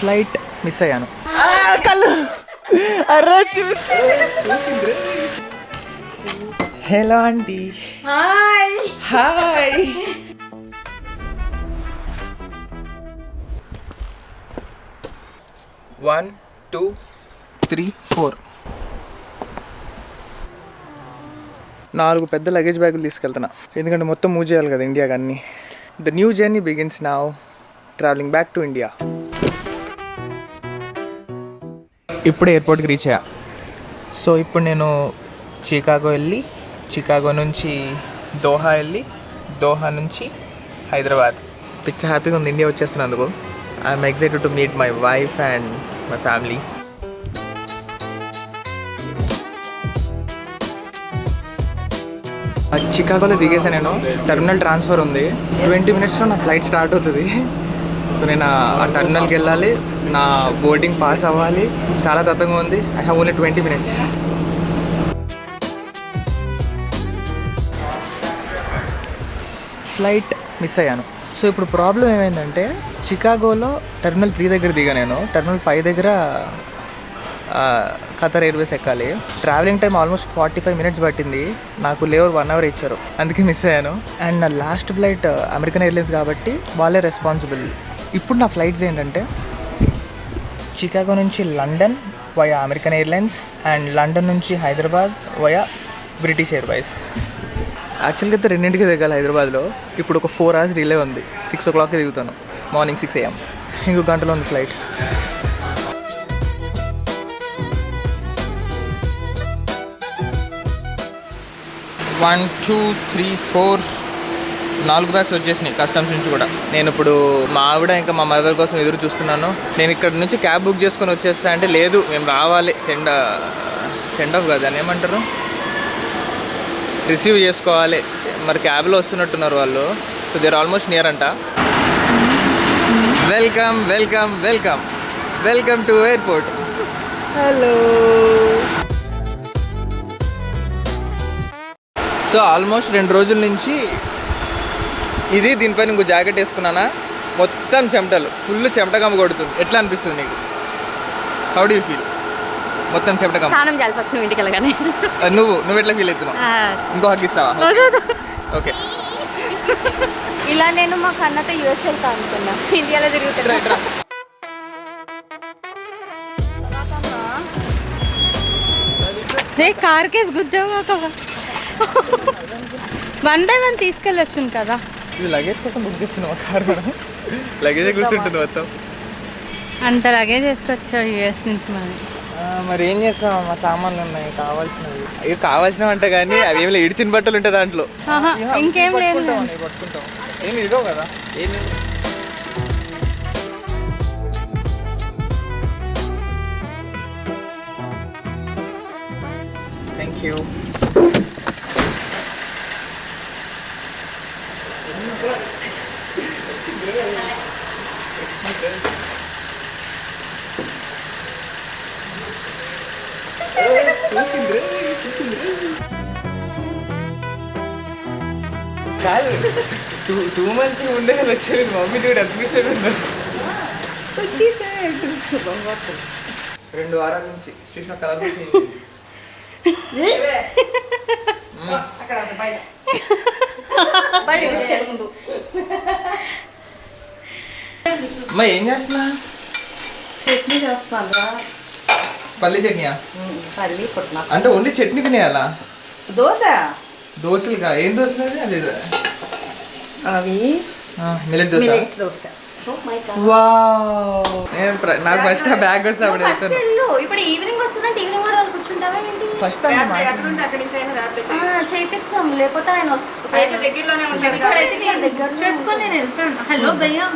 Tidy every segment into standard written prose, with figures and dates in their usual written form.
Flight miss అయ్యాను. కళ్ళు అర్రా చూసింది. Hello aunty. Hi hi. One 2 3 4 4 పెద్ద లగేజ్ బ్యాగులు తీసుకెళ్తున్నా, ఎందుకంటే మొత్తం మూవ్ చేయాలి కదా ఇండియాకి అన్నీ. The new journey begins now, travelling back to India. ఇప్పుడు ఎయిర్పోర్ట్కి రీచ్ అయ్యా. సో ఇప్పుడు నేను చికాగో వెళ్ళి, చికాగో నుంచి దోహా వెళ్ళి, దోహా నుంచి హైదరాబాద్. పిచ్చ హ్యాపీగా ఉంది ఇండియా వచ్చేస్తున్నందుకు. I'm excited to meet my wife and my family. చికాగోలో దిగేసా నేను. టెర్మినల్ ట్రాన్స్ఫర్ ఉంది, 20 minutesలో నా ఫ్లైట్ స్టార్ట్ అవుతుంది. సో నేను ఆ టెర్మినల్కి వెళ్ళాలి, నా బోర్డింగ్ పాస్ అవ్వాలి. చాలా తతంగా ఉంది. I have only 20 minutes. Flight miss అయ్యాను. సో ఇప్పుడు ప్రాబ్లం ఏమైందంటే, చికాగోలో టెర్మినల్ 3 దగ్గర దిగా నేను. టెర్మినల్ 5 దగ్గర ఖతర్ ఎయిర్వేస్ ఎక్కాలి. ట్రావెలింగ్ టైం ఆల్మోస్ట్ 45 minutes పట్టింది. నాకు లేవర్ 1 hour ఇచ్చారు, అందుకే మిస్ అయ్యాను. అండ్ నా లాస్ట్ ఫ్లైట్ అమెరికన్ ఎయిర్లైన్స్ కాబట్టి వాళ్ళే రెస్పాన్సిబుల్. ఇప్పుడు నా ఫ్లైట్స్ ఏంటంటే, చికాగో నుంచి London via American airlines, and London నుంచి హైదరాబాద్ వయా బ్రిటిష్ ఎయిర్వేస్. యాక్చువల్గా అయితే 2ంటికి దిగాలి హైదరాబాద్లో. ఇప్పుడు ఒక 4 hours డిలే ఉంది. 6 o'clockకి దిగుతాను, మార్నింగ్ 6 AM. ఇంకో గంటలో ఉంది ఫ్లైట్. వన్ 2 3 4 4 బ్యాగ్స్ వచ్చేసినాయి కస్టమ్స్ నుంచి కూడా. నేను ఇప్పుడు మా ఆవిడ ఇంకా మా మదర్ కోసం ఎదురు చూస్తున్నాను. నేను ఇక్కడ నుంచి క్యాబ్ బుక్ చేసుకొని వచ్చేస్తా అంటే, లేదు మేము రావాలి, సెండ్ ఆఫ్ కదా అని ఏమంటారు, రిసీవ్ చేసుకోవాలి. మరి క్యాబ్లో వస్తున్నట్టున్నారు వాళ్ళు. సో దేర్ ఆల్మోస్ట్ నియర్ అంట. Welcome welcome welcome welcome to airport. Hello. So almost 2 రోజుల నుంచి ఇది, దీనిపైన ఇంకో జాకెట్ వేసుకున్నానా, మొత్తం చెమటలు, ఫుల్ చెమటగమ్మ కొడుతుంది. ఎట్లా అనిపిస్తుంది నీకు? How do you feel? మొత్తం చెమటగమ్మ. స్నానం చేయాలి ఫస్ట్ నువ్వు ఇంటికి వెళ్ళగానే. నువ్వు ఎట్లా ఫీల్ అవుతున్నావు? ఇంకో హగ్ ఇస్తావా? ఓకే. ఇలా నేను మా కన్నతో యూఎస్ వెళ్తా అనుకున్నా, ఇండియాలో తిరుగుతున్నా. కార్ కేసు గుద్దామా కదా, 1 by 1 తీసుకెళ్ళొచ్చు కదా. ఇది లగేజ్ కోసం బుక్ చేస్తున్నావా కార్? మనం లగేజే కూర్చుంటుంది మొత్తం. అంత లగేజ్ వేసుకొచ్చావు యూఎస్ నుంచి. మరి ఏం చేస్తాం, మా సామాన్లు ఉన్నాయి కావాల్సినవి. అవి కావాల్సినవి అంటే కానీ అవి ఏమి ఇడిచిన బట్టలు ఉంటాయి దాంట్లో. ఇంకేం లేదు, పట్టుకుంటాం. ఏమి ఇదిగో కదా. ఏమి థ్యాంక్ యూ. కాదు, 2 months ముందే కదా వచ్చేది. మమ్మీ చూడు ఎంత మిస్ అయిపోయిందో. 2 వారాల నుంచి చూసిన కలర్ అమ్మా. ఏం చేస్తున్నా? చట్నీ చేస్తున్నా. పల్లి చట్నీయా? పల్లి పుట్టిన అంటే ఓన్లీ చట్నీ తినేయాలా? దోశలుగా? ఏం దోశలు అది? అవి మిల్లెట్ దోశ. దోశ. నాకు ఫస్ట్ ఆ బ్యాగ్ వస్తే అప్పుడు ఇప్పుడు ఈవినింగ్ వస్తుందంటే ఈవినింగ్ వరకు కూర్చుంటావా ఏంటి? ఫస్ట్ చేపిస్తాం, లేకపోతే ఆయన చేసుకొని నేను వెళ్తాను. హలో భయ్యా,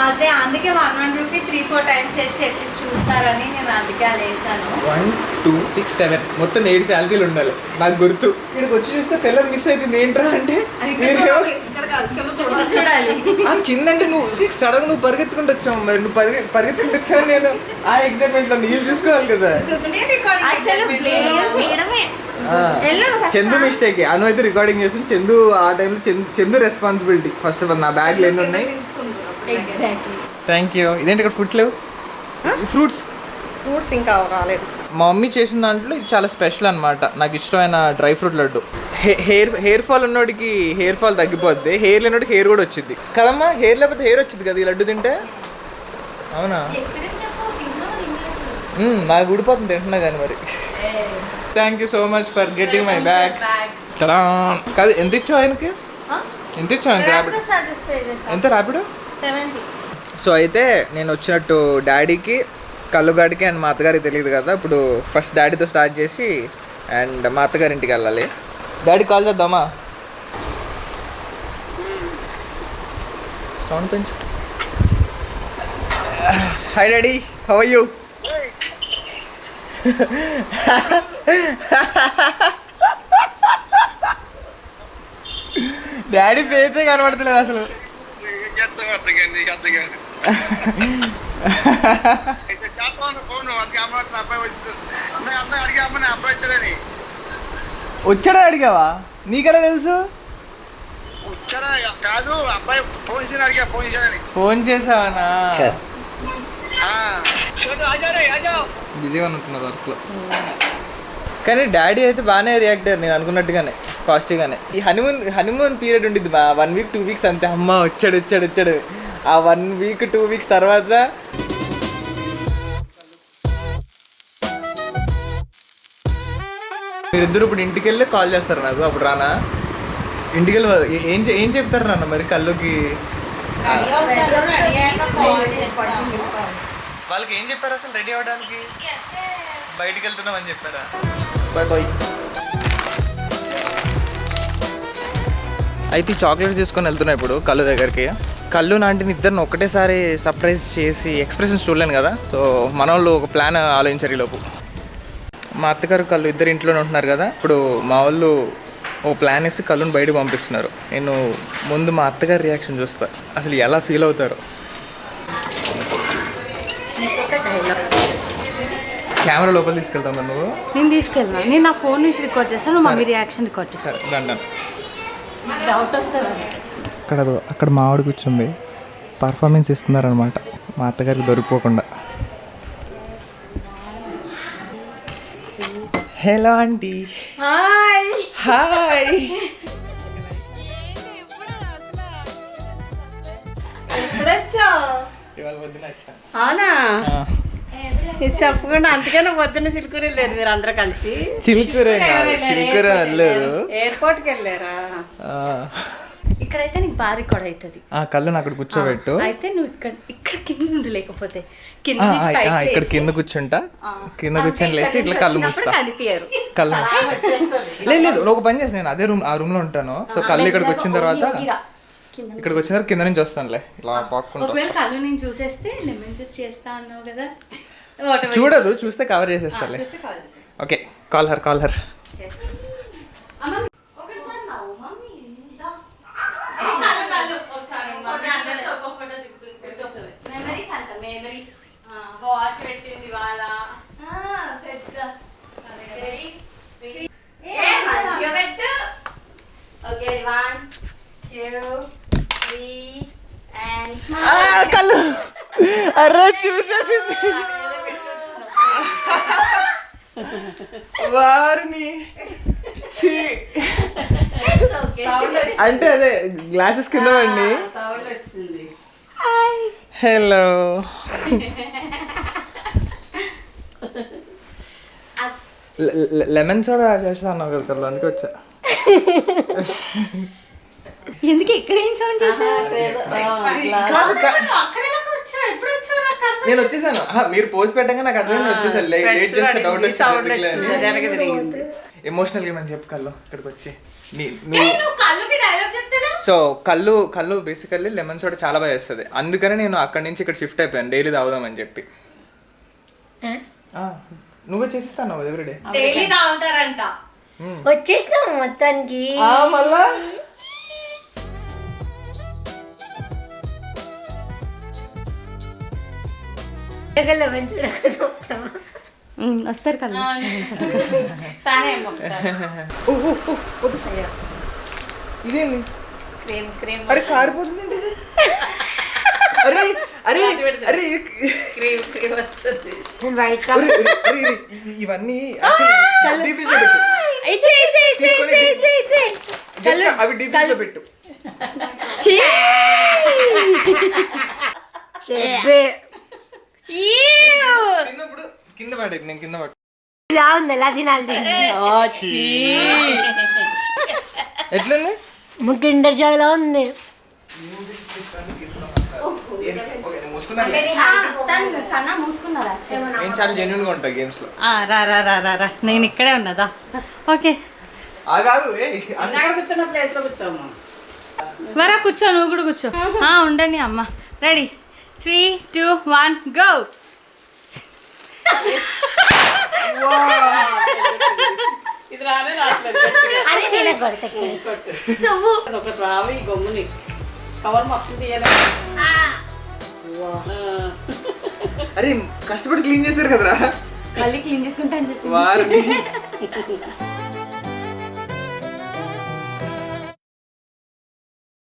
అదే అందుకే 1 rupee 3-4 times వేస్తే ఎట్లీస్ట్ చూస్తారని నేను అందుకే అలా వేసాను. 1 2 6 7 మొత్తం 7 శాలరీలు ఉండాలి నాకు గుర్తు. ఇక్కడికి వచ్చి చూస్తే తెల్లది మిస్ అవుతుంది. ఏంట్రా అంటే చూడాలి. ఆ కింద అంటే నువ్వు సడన్ నువ్వు పరిగెత్తుకుంటూ వచ్చావు. మరి నువ్వు పరిగెత్తుకుంటూ వచ్చావు, నేను ఆ ఎగ్జైట్మెంట్ లో నీళ్ళు చూసుకోవాలి కదా. చందు మిస్టేక్. అను అయితే రికార్డింగ్ చేస్తుంది. చందు ఆ టైంలో Chandu responsibility. First of all నా బ్యాగ్లు ఎన్ని ఉన్నాయి. Thank you. ఇదేంటి ఇక్కడ ఫుడ్స్ లేవు? ఫ్రూట్స్ ఇంకా రాలేదు. మా మమ్మీ చేసిన దాంట్లో ఇది చాలా స్పెషల్ అనమాట. నాకు ఇష్టమైన dry fruit laddu. Hair fall ఉన్నోడికి హెయిర్ ఫాల్ తగ్గిపోద్ది, హెయిర్ లేనోడికి హెయిర్ కూడా వచ్చింది కదమ్మా. హెయిర్ లేకపోతే హెయిర్ వచ్చింది కదా ఈ లడ్డు తింటే. అవునా? నాకు ఊడిపోతుంది తింటున్నా కానీ మరి. Thank you so much for getting my bag. కాదు ఎంత ఇచ్చావు ఆయనకి? ఎంత ఇచ్చావు ఆయనకి ర్యాపిడ్? ఎంత ర్యాపిడ్? 70. సో అయితే నేను వచ్చినట్టు డాడీకి, కల్లుగాడికి అండ్ మా అత్తగారికి తెలియదు కదా. ఇప్పుడు ఫస్ట్ డాడీతో స్టార్ట్ చేసి అండ్ మా అత్తగారి ఇంటికి వెళ్ళాలి. డాడీ కాల్ చేద్దామా? సౌండ్ పెంచు. Hi daddy, how are you? Daddy ఫేసే కనబడతలేదు అసలు. వచ్చాడా అడిగావా? నీకెలా తెలుసు? కాదు అబ్బాయి ఫోన్ చేసావనా? బిజీగా ఉంటున్నారు వర్క్లో. కానీ డాడీ అయితే బాగానే రియాక్ట్ అయ్యారు నేను అనుకున్నట్టుగానే, పాజిటివ్గానే. ఈ హనీమూన్ పీరియడ్ ఉండిద్ది మా 1 వీక్ 2 వీక్స్ అంతే. అమ్మ వచ్చాడు. ఆ 1 వీక్ 2 వీక్స్ తర్వాత మీరిద్దరు ఇప్పుడు ఇంటికి వెళ్ళి కాల్ చేస్తారు నాకు. అప్పుడు రానా? ఇంటికి వెళ్ళి ఏం చెప్తారు నాన్న మరి కల్లుకి? వాళ్ళకి ఏం చెప్పారు అసలు రెడీ అవ్వడానికి? బయటికి వెళ్తున్నామని చెప్పారా? Bye bye. అయితే చాక్లెట్స్ తీసుకొని వెళ్తున్నా ఇప్పుడు కళ్ళు దగ్గరికి. కళ్ళు నాంటిని ఇద్దరిని ఒక్కటేసారి సర్ప్రైజ్ చేసి ఎక్స్ప్రెషన్స్ చూడలేను కదా. సో మన వాళ్ళు ఒక ప్లాన్ ఆలోచించారు ఈలోపు. మా అత్తగారు కళ్ళు ఇద్దరు ఇంట్లోనే ఉంటున్నారు కదా. ఇప్పుడు మా వాళ్ళు ఓ ప్లాన్ వేసి కళ్ళుని బయటకు పంపిస్తున్నారు. నేను ముందు మా అత్తగారి రియాక్షన్ చూస్తా, అసలు ఎలా ఫీల్ అవుతారు. కెమెరా లోపల తీసుకెళ్తాం నువ్వు? నేను తీసుకెళ్ళినా. నేను నా ఫోన్ నుంచి రికార్డ్ చేస్తాను, నువ్వు మమ్మీ రియాక్షన్ రికార్డ్ చేస్తాను. సరే డండన్. డౌట్ వస్తుంది. అక్కడ మా ఆవిడ కూర్చుంది, పర్ఫార్మెన్స్ ఇస్తున్నారనమాట మా అత్తగారికి దొరికిపోకుండా. Hello aunty. హాయ్. హాయ్. ఇవాళ పొద్దున వచ్చా. అవునా? ఇది చెప్పకుండా అంతకన్నా పొద్దున్న సిల్కూరి లేదు మీరు అందరూ కలిసి? చిలుకూరే వెళ్ళలేదు, ఎయిర్పోర్ట్కి వెళ్ళారా? ఇక్కడైతే నీకు బాగా రికార్డ్ అవుతుంది. కళ్ళు అక్కడ కూర్చోబెట్టు. అయితే నువ్వు ఇక్కడ కింద నుండి లేకపోతే ఇక్కడ కింద కూర్చుంటా. కింద కూర్చొని లేసి ఇట్లా కళ్ళు మూస్తా. కళ్ళు లేదు నువ్వు ఒక పని చేసి నేను అదే రూమ్, ఆ రూమ్ లో ఉంటాను. సో కళ్ళు ఇక్కడికి వచ్చిన తర్వాత కింద నుంచి వస్తానులే ఇలా పాక్కుంటా. ఒకవేళ కళ్ళు నేను చూసేస్తే లెమన్ జ్యూస్ చేస్తా అన్నావు కదా. చూడదు, చూస్తే కవర్ చేసేస్తాలే. Okay, call her. వాచ్ పెట్టింది వాళ్ళ కళ్ళు అరే చూసేసింది వారిని. అంటే అదే గ్లాసెస్ కింద పడి. హలో. లెమన్ సోడా చేస్తా అన్నావు కదా కళ్ళు, అందుకే వచ్చా. ఎందుకు ఇక్కడ ఏం సౌండ్ చేశారు? నేను వచ్చేసాను. మీరు పోస్ట్ పెట్టగా నాకు అర్థం వచ్చేసాను. లేట్ చేస్తే డౌట్ వచ్చింది. ఎమోషనల్ గా చెప్పు కళ్ళు ఇక్కడికి వచ్చి. సో కళ్ళు బేసికల్లీ లెమన్ సోడా చాలా బాగా చేస్తుంది. అందుకని నేను అక్కడి నుంచి ఇక్కడ షిఫ్ట్ అయిపోయాను, డైలీ తాగుదామని చెప్పి. నువ్వే చేస్తాను ఎవ్రీడే. డైలీ తాగుతారంట. వచ్చేసినాము మొత్తానికి. మళ్ళా వస్తారు కదా. ఇదేంది? క్రీమ్ అరే కారిపోతుంది. అరే అరే అరే క్రీమ్ క్రీమ్ వస్తుంది. నేను వైట్ అరే, అరే, అరే, ఇవన్నీ డీప్ ఫ్రిడ్జ్ లో పెట్టు Just అవి డీప్ ఫ్రిడ్జ్ లో పెట్టు. తిన్నప్పుడు కింద పడేది నేను కింద పట్టు ఇలా ఉంది ఎలా తినాలి ఎట్లుంది కిండర్ జాయ్ లా ఉంది కన్నా మూసుకున్నారా నేను చాలా జెన్యున్ గా ఉంటా గేమ్స్ లో. రా రా రా రా రా నేను ఇక్కడే ఉన్నదా. ఓకే ఆగాదు కూర్చున్న ప్లేస్ లో కూర్చోము. వరా కూర్చో, నువ్వు కూడా కూర్చో. ఉండండి అమ్మ. Ready 3, 2, 1 go. ఇది రానే రావట్లేదు. అరే నేను కొడతా ఒకటి రావి గమ్ముని కవర్ మొత్తం తీయాలి. అరే కష్టపడి క్లీన్ చేశారు కదరా మళ్ళీ క్లీన్ చేసుకుంటా అని చెప్పి వారిని.